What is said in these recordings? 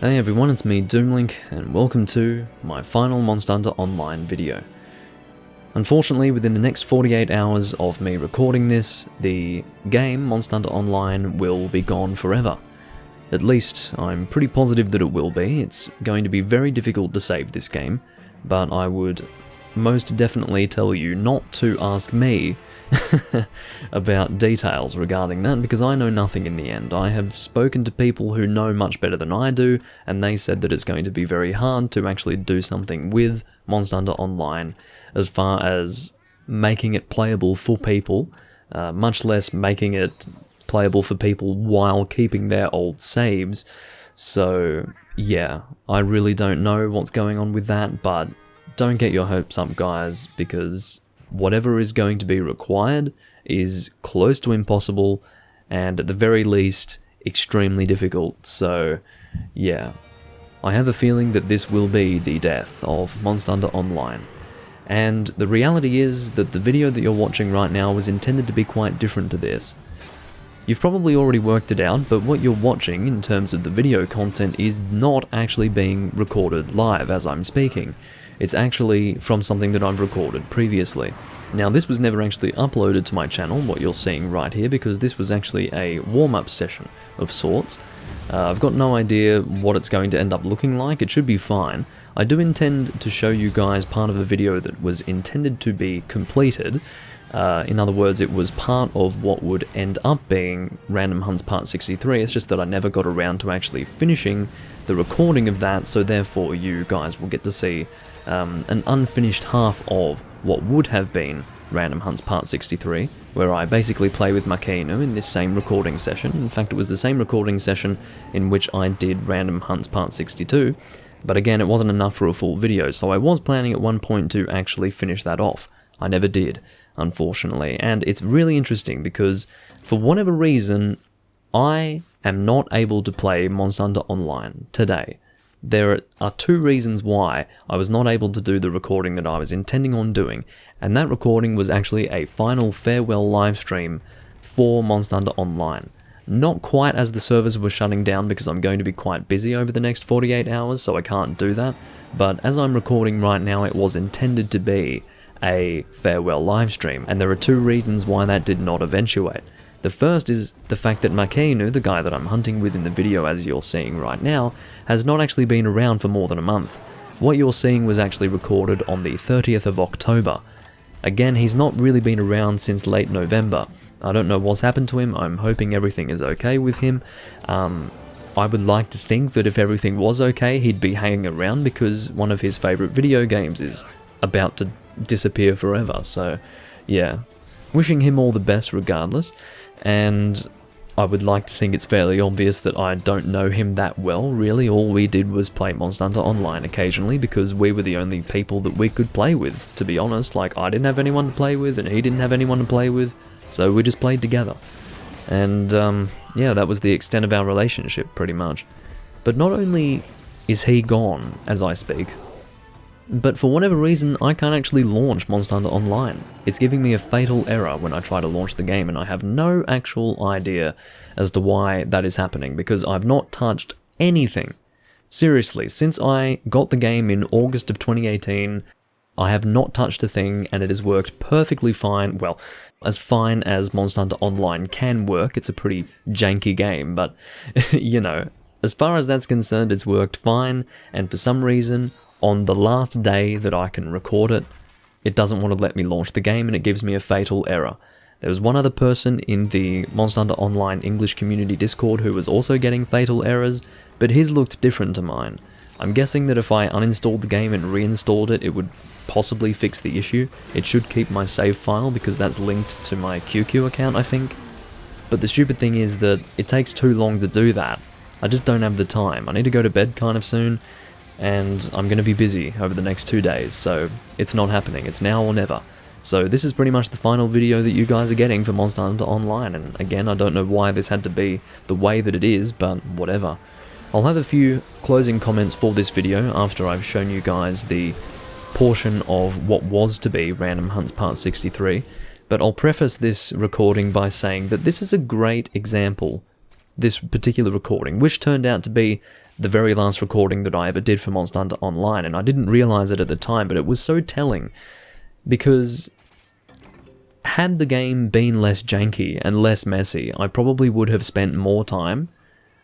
Hey everyone, it's me Doomlink, and welcome to my final Monster Hunter Online video. Unfortunately, within the next 48 hours of me recording this, the game, Monster Hunter Online, will be gone forever. At least, I'm pretty positive that it will be. It's going to be very difficult to save this game, but I would most definitely tell you not to ask me about details regarding that, because I know nothing in the end. I have spoken to people who know much better than I do, and they said that it's going to be very hard to actually do something with Monster Hunter Online as far as making it playable for people, much less making it playable for people while keeping their old saves. So yeah, I really don't know what's going on with that, but don't get your hopes up, guys, because whatever is going to be required is close to impossible, and at the very least, extremely difficult. So yeah, I have a feeling that this will be the death of Monster Hunter Online. And the reality is that the video that you're watching right now was intended to be quite different to this. You've probably already worked it out, but what you're watching in terms of the video content is not actually being recorded live as I'm speaking. It's actually from something that I've recorded previously. Now, this was never actually uploaded to my channel, what you're seeing right here, because this was actually a warm-up session of sorts. I've got no idea what it's going to end up looking like. It should be fine. I do intend to show you guys part of a video that was intended to be completed. In other words, it was part of what would end up being Random Hunts Part 63, it's just that I never got around to actually finishing the recording of that, so therefore you guys will get to see an unfinished half of what would have been Random Hunts Part 63, where I basically play with Makeinu in this same recording session. In fact, it was the same recording session in which I did Random Hunts Part 62, but again, it wasn't enough for a full video, so I was planning at one point to actually finish that off. I never did, unfortunately, and it's really interesting because, for whatever reason, I am not able to play Monster Hunter Online today. There are two reasons why I was not able to do the recording that I was intending on doing, and that recording was actually a final farewell livestream for Monster Hunter Online. Not quite as the servers were shutting down, because I'm going to be quite busy over the next 48 hours, so I can't do that, but as I'm recording right now, it was intended to be a farewell livestream, and there are two reasons why that did not eventuate. The first is the fact that Makeinu, the guy that I'm hunting with in the video as you're seeing right now, has not actually been around for more than a month. What you're seeing was actually recorded on the 30th of October. Again, he's not really been around since late November. I don't know what's happened to him. I'm hoping everything is okay with him. I would like to think that if everything was okay, he'd be hanging around, because one of his favorite video games is about to disappear forever. So yeah, wishing him all the best regardless. And I would like to think it's fairly obvious that I don't know him that well, really. All we did was play Monster Hunter Online occasionally, because we were the only people that we could play with, to be honest. Like, I didn't have anyone to play with, and he didn't have anyone to play with, so we just played together. And yeah, that was the extent of our relationship, pretty much. But not only is he gone as I speak, but for whatever reason, I can't actually launch Monster Hunter Online. It's giving me a fatal error when I try to launch the game, and I have no actual idea as to why that is happening, because I've not touched anything. Seriously, since I got the game in August of 2018, I have not touched a thing, and it has worked perfectly fine. Well, as fine as Monster Hunter Online can work. It's a pretty janky game, but, you know, as far as that's concerned, it's worked fine, and for some reason, on the last day that I can record it, it doesn't want to let me launch the game, and it gives me a fatal error. There was one other person in the Monster Hunter Online English community Discord who was also getting fatal errors, but his looked different to mine. I'm guessing that if I uninstalled the game and reinstalled it, it would possibly fix the issue. It should keep my save file, because that's linked to my QQ account, I think. But the stupid thing is that it takes too long to do that. I just don't have the time. I need to go to bed kind of soon, and I'm going to be busy over the next 2 days, so it's not happening. It's now or never. So this is pretty much the final video that you guys are getting for Monster Hunter Online, and again, I don't know why this had to be the way that it is, but whatever. I'll have a few closing comments for this video after I've shown you guys the portion of what was to be Random Hunts Part 63, but I'll preface this recording by saying that this is a great example, this particular recording, which turned out to be the very last recording that I ever did for Monster Hunter Online, and I didn't realize it at the time, but it was so telling, because had the game been less janky and less messy, I probably would have spent more time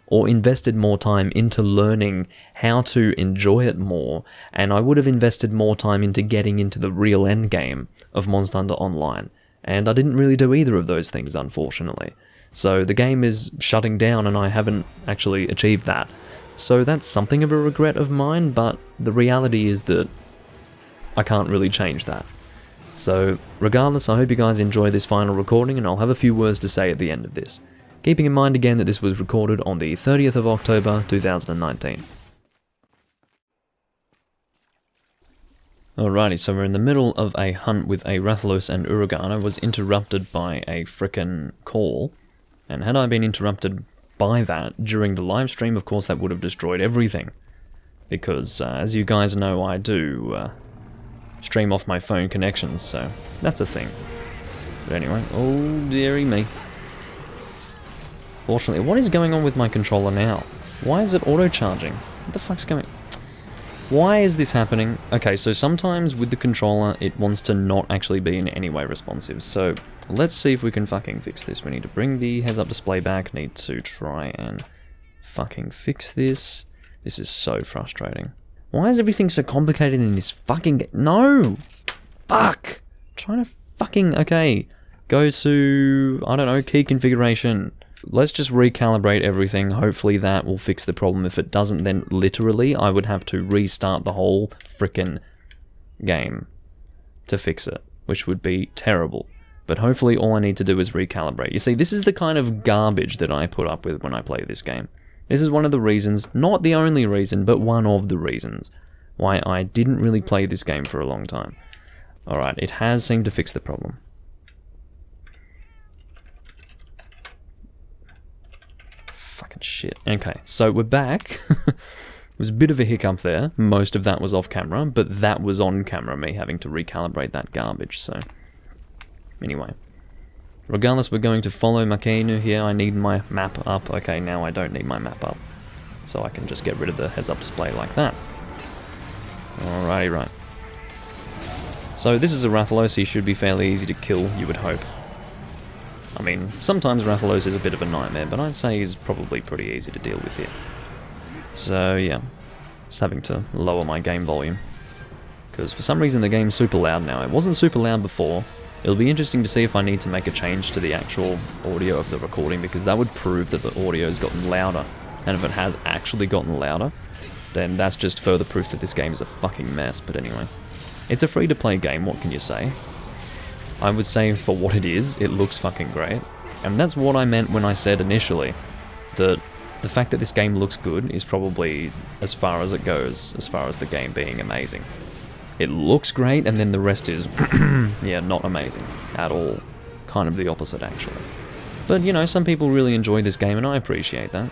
or invested more time into learning how to enjoy it more, and I would have invested more time into getting into the real endgame of Monster Hunter Online. And I didn't really do either of those things, unfortunately. So the game is shutting down and I haven't actually achieved that. So that's something of a regret of mine, but the reality is that I can't really change that. So regardless, I hope you guys enjoy this final recording, and I'll have a few words to say at the end of this. Keeping in mind again that this was recorded on the 30th of October 2019. Alrighty, so we're in the middle of a hunt with a Rathalos and Uragaan. I was interrupted by a frickin' call, and had I been interrupted by that during the live stream, of course that would have destroyed everything. Because, as you guys know, I do stream off my phone connections, so that's a thing. But anyway, oh dearie me. Fortunately, what is going on with my controller now? Why is it auto-charging? What the fuck's going... Why is this happening? Okay, so sometimes with the controller, it wants to not actually be in any way responsive. So let's see if we can fucking fix this. We need to bring the heads-up display back. Need to try and fucking fix this. This is so frustrating. Why is everything so complicated in this fucking... No! Fuck! I'm trying to fucking... Okay. Go to... I don't know, key configuration. Let's just recalibrate everything. Hopefully that will fix the problem. If it doesn't, then literally I would have to restart the whole frickin' game to fix it, which would be terrible. But hopefully all I need to do is recalibrate. You see, this is the kind of garbage that I put up with when I play this game. This is one of the reasons, not the only reason, but one of the reasons why I didn't really play this game for a long time. Alright, it has seemed to fix the problem. Fucking shit. Okay, so we're back. It was a bit of a hiccup there. Most of that was off camera, but that was on camera, me having to recalibrate that garbage, so... Anyway. Regardless, we're going to follow Makeinu here. I need my map up. Okay, now I don't need my map up. So I can just get rid of the heads-up display like that. Alrighty, right. So this is a Rathalos. He should be fairly easy to kill, you would hope. I mean, sometimes Rathalos is a bit of a nightmare, but I'd say he's probably pretty easy to deal with here. So yeah, just having to lower my game volume. Because for some reason the game's super loud now. It wasn't super loud before. It'll be interesting to see if I need to make a change to the actual audio of the recording, because that would prove that the audio has gotten louder. And if it has actually gotten louder, then that's just further proof that this game is a fucking mess. But anyway, it's a free-to-play game, what can you say? I would say for what it is, it looks fucking great. And that's what I meant when I said initially that the fact that this game looks good is probably as far as it goes, as far as the game being amazing. It looks great, and then the rest is, yeah, not amazing at all. Kind of the opposite, actually. But, you know, some people really enjoy this game, and I appreciate that.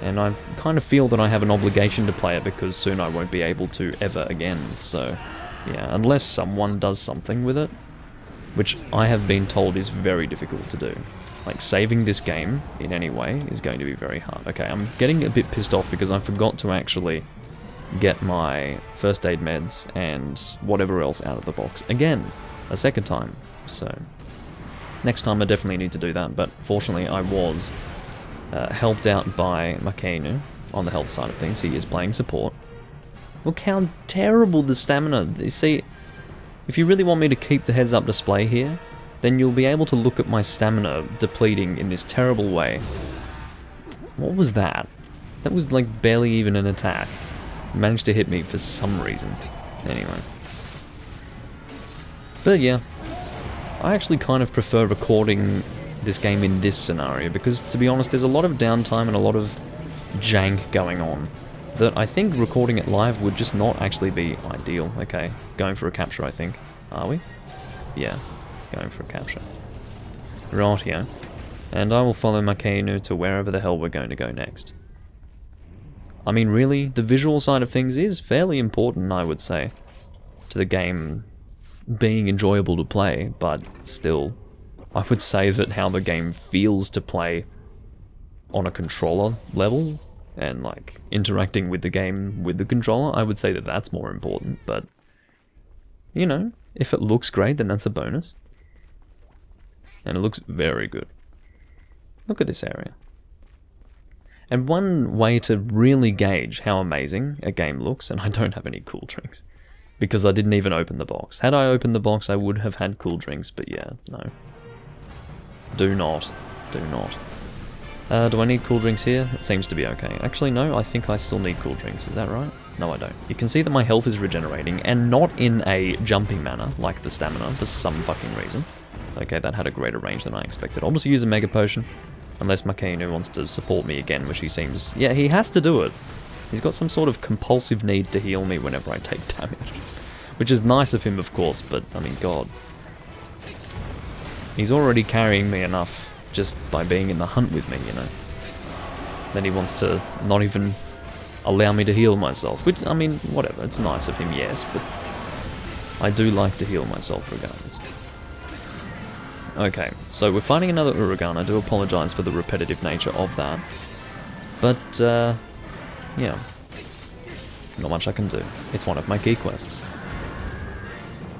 And I kind of feel that I have an obligation to play it, because soon I won't be able to ever again, so... yeah, unless someone does something with it, which I have been told is very difficult to do. Like, saving this game in any way is going to be very hard. Okay, I'm getting a bit pissed off because I forgot to actually get my first aid meds and whatever else out of the box. Again, a second time. So, next time I definitely need to do that, but fortunately I was helped out by Makeinu on the health side of things. He is playing support. Look how terrible the stamina. You see, if you really want me to keep the heads-up display here, then you'll be able to look at my stamina depleting in this terrible way. What was that? That was like barely even an attack. It managed to hit me for some reason. Anyway. But yeah, I actually kind of prefer recording this game in this scenario, because to be honest, there's a lot of downtime and a lot of jank going on that I think recording it live would just not actually be ideal. Okay, going for a capture, I think. Are we? Yeah, going for a capture. Rightio. And I will follow Makeinu to wherever the hell we're going to go next. I mean, really, the visual side of things is fairly important, I would say, to the game being enjoyable to play, but still, I would say that how the game feels to play on a controller level and like interacting with the game with the controller, I would say that that's more important, but you know, if it looks great, then that's a bonus. And it looks very good. Look at this area. And one way to really gauge how amazing a game looks, and I don't have any cool drinks, because I didn't even open the box. Had I opened the box, I would have had cool drinks, but yeah, no. Do not. Do not. Do I need cool drinks here? It seems to be okay. Actually, no, I think I still need cool drinks. Is that right? No, I don't. You can see that my health is regenerating, and not in a jumping manner, like the stamina, for some fucking reason. Okay, that had a greater range than I expected. I'll just use a Mega Potion, unless Makinu wants to support me again, which he seems... Yeah, he has to do it. He's got some sort of compulsive need to heal me whenever I take damage. Which is nice of him, of course, but, I mean, God. He's already carrying me enough just by being in the hunt with me, you know. Then he wants to not even allow me to heal myself, which, I mean, whatever, it's nice of him, yes, but I do like to heal myself regardless. Okay, so we're fighting another Uragaan. I do apologise for the repetitive nature of that, but, yeah, not much I can do. It's one of my key quests.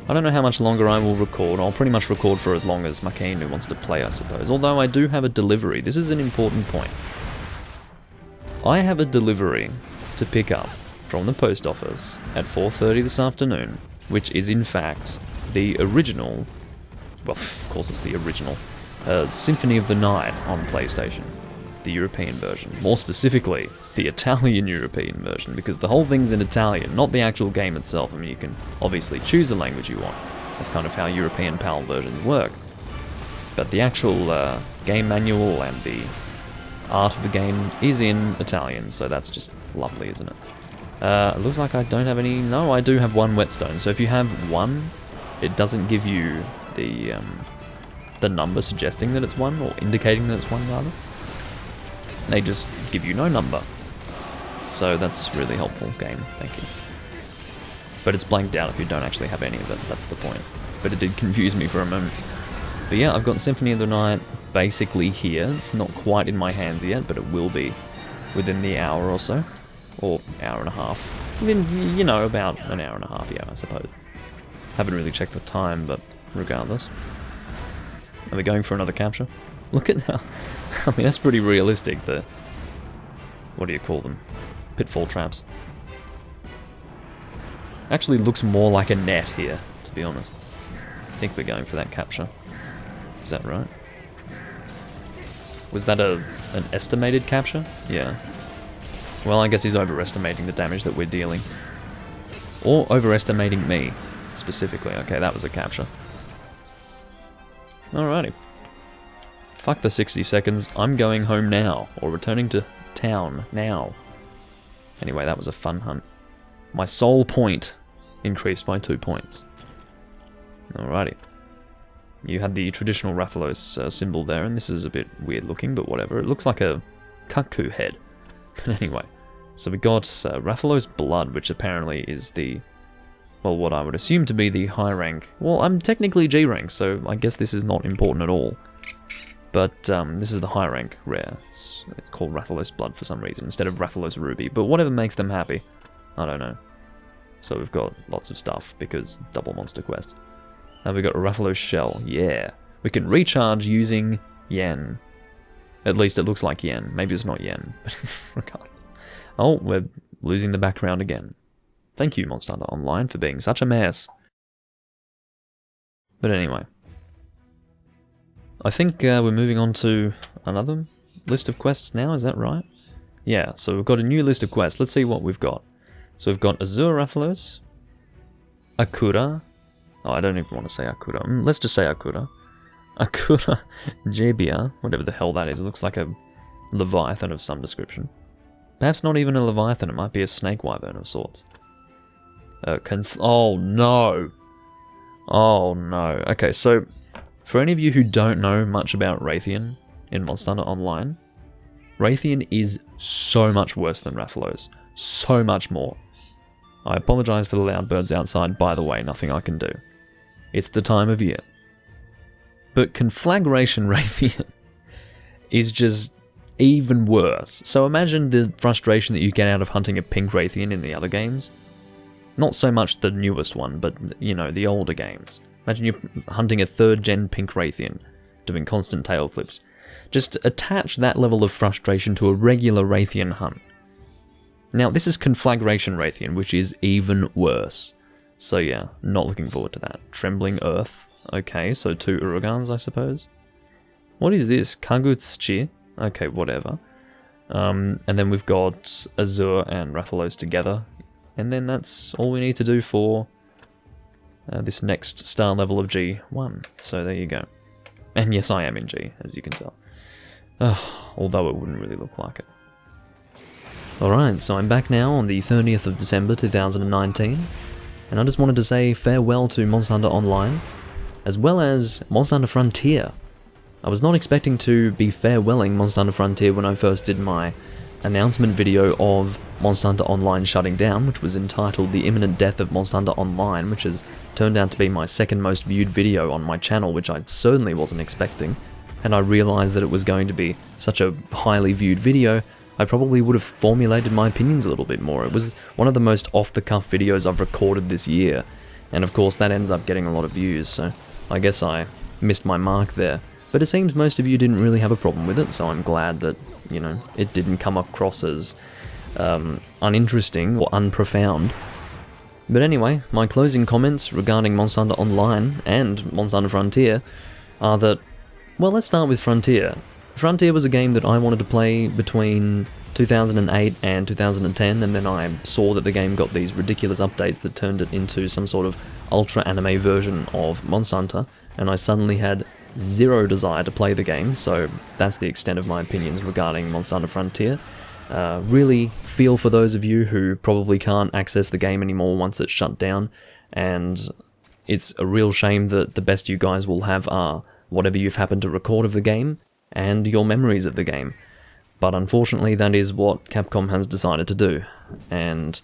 I don't know how much longer I will record. I'll pretty much record for as long as Makinu wants to play, I suppose. Although I do have a delivery. This is an important point. I have a delivery to pick up from the post office at 4:30 this afternoon, which is in fact the original, well, of course it's the original, Symphony of the Night on PlayStation. The European version. More specifically, the Italian European version, because the whole thing's in Italian, not the actual game itself. I mean, you can obviously choose the language you want. That's kind of how European PAL versions work. But the actual game manual and the art of the game is in Italian, so that's just lovely, isn't it? It looks like I don't have any... No, I do have one whetstone, so if you have one, it doesn't give you the number suggesting that it's one, or indicating that it's one, rather. They just give you no number. So that's really helpful game, thank you. But it's blanked out if you don't actually have any of it, that's the point. But it did confuse me for a moment. But yeah, I've got Symphony of the Night basically here. It's not quite in my hands yet, but it will be within the hour or so. Or hour and a half. Within, you know, about an hour and a half, yeah, I suppose. Haven't really checked the time, but regardless. Are we going for another capture? Look at that. I mean, that's pretty realistic, the... What do you call them? Pitfall traps. Actually looks more like a net here, to be honest. I think we're going for that capture. Is that right? Was that an estimated capture? Yeah. Well, I guess he's overestimating the damage that we're dealing. Or overestimating me, specifically. Okay, that was a capture. Alrighty. Fuck the 60 seconds, I'm going home now, or returning to town now. Anyway, that was a fun hunt. My soul point increased by 2 points. Alrighty. You had the traditional Rathalos symbol there, and this is a bit weird looking, but whatever. It looks like a cuckoo head. But anyway, so we got Rathalos Blood, which apparently is the... Well, what I would assume to be the high rank. Well, I'm technically G rank, so I guess this is not important at all. But this is the high rank rare. It's called Rathalos Blood for some reason, instead of Rathalos Ruby. But whatever makes them happy. I don't know. So we've got lots of stuff, because double monster quest. And we've got a Rathalos Shell. Yeah. We can recharge using yen. At least it looks like yen. Maybe it's not yen. But regardless. Oh, we're losing the background again. Thank you, Monster Hunter Online, for being such a mess. But anyway. I think we're moving on to another list of quests now, is that right? Yeah, so we've got a new list of quests. Let's see what we've got. So we've got Azure Rathalos, Akura. Oh, I don't even want to say Akura. Let's just say Akura. Akura Jebia, whatever the hell that is. It looks like a Leviathan of some description. Perhaps not even a Leviathan, it might be a snake wyvern of sorts. Oh no! Oh no. Okay, so for any of you who don't know much about Raytheon in Monster Hunter Online, Raytheon is so much worse than Rathalos. So much more. I apologise for the loud birds outside, by the way, nothing I can do. It's the time of year. But Conflagration Raytheon is just even worse. So imagine the frustration that you get out of hunting a pink Raytheon in the other games. Not so much the newest one, but, you know, the older games. Imagine you're hunting a 3rd gen pink Raytheon, doing constant tail flips. Just attach that level of frustration to a regular Raytheon hunt. Now, this is Conflagration Raytheon, which is even worse. So yeah, not looking forward to that. Trembling Earth. Okay, so 2 Uragans, I suppose. What is this? Kagutschi? Okay, whatever. And then we've got Azure and Rathalos together. And then that's all we need to do for this next star level of G1. So there you go. And yes, I am in G, as you can tell. Although it wouldn't really look like it. Alright, so I'm back now on the 30th of December 2019. And I just wanted to say farewell to Monster Hunter Online, as well as Monster Hunter Frontier. I was not expecting to be farewelling Monster Hunter Frontier when I first did my announcement video of Monster Hunter Online shutting down, which was entitled The Imminent Death of Monster Hunter Online, which has turned out to be my 2nd most viewed video on my channel, which I certainly wasn't expecting. Had I realized that it was going to be such a highly viewed video, I probably would have formulated my opinions a little bit more. It was one of the most off-the-cuff videos I've recorded this year, and of course that ends up getting a lot of views, so I guess I missed my mark there. But it seems most of you didn't really have a problem with it, so I'm glad that, you know, it didn't come across as uninteresting or unprofound. But anyway, my closing comments regarding Monster Hunter Online and Monster Hunter Frontier are that, well, let's start with Frontier. Frontier was a game that I wanted to play between 2008 and 2010, and then I saw that the game got these ridiculous updates that turned it into some sort of ultra anime version of Monster Hunter, and I suddenly had zero desire to play the game, so that's the extent of my opinions regarding Monster Hunter Frontier. Really feel for those of you who probably can't access the game anymore once it's shut down, and it's a real shame that the best you guys will have are whatever you've happened to record of the game, and your memories of the game. But unfortunately that is what Capcom has decided to do. And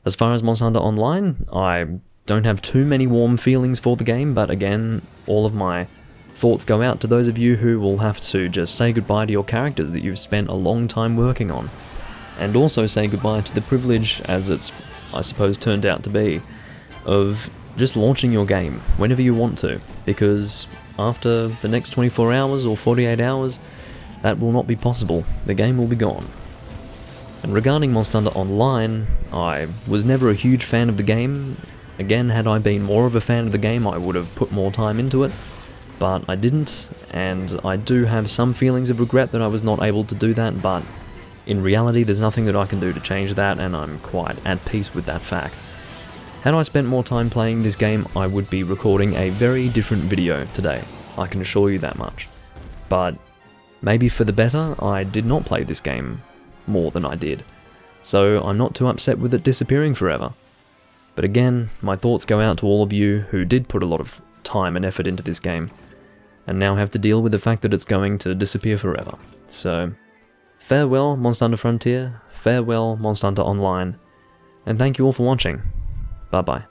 as far as Monster Hunter Online, I don't have too many warm feelings for the game, but again, all of my thoughts go out to those of you who will have to just say goodbye to your characters that you've spent a long time working on. And also say goodbye to the privilege, as it's, I suppose, turned out to be, of just launching your game whenever you want to, because after the next 24 hours or 48 hours, that will not be possible. The game will be gone. And regarding Monster Hunter Online, I was never a huge fan of the game. Again, had I been more of a fan of the game, I would have put more time into it, but I didn't, and I do have some feelings of regret that I was not able to do that, but in reality there's nothing that I can do to change that, and I'm quite at peace with that fact. Had I spent more time playing this game, I would be recording a very different video today, I can assure you that much. But maybe for the better, I did not play this game more than I did, so I'm not too upset with it disappearing forever. But again, my thoughts go out to all of you who did put a lot of time and effort into this game, and now have to deal with the fact that it's going to disappear forever. So, farewell Monster Hunter Frontier, farewell Monster Hunter Online, and thank you all for watching. Bye bye.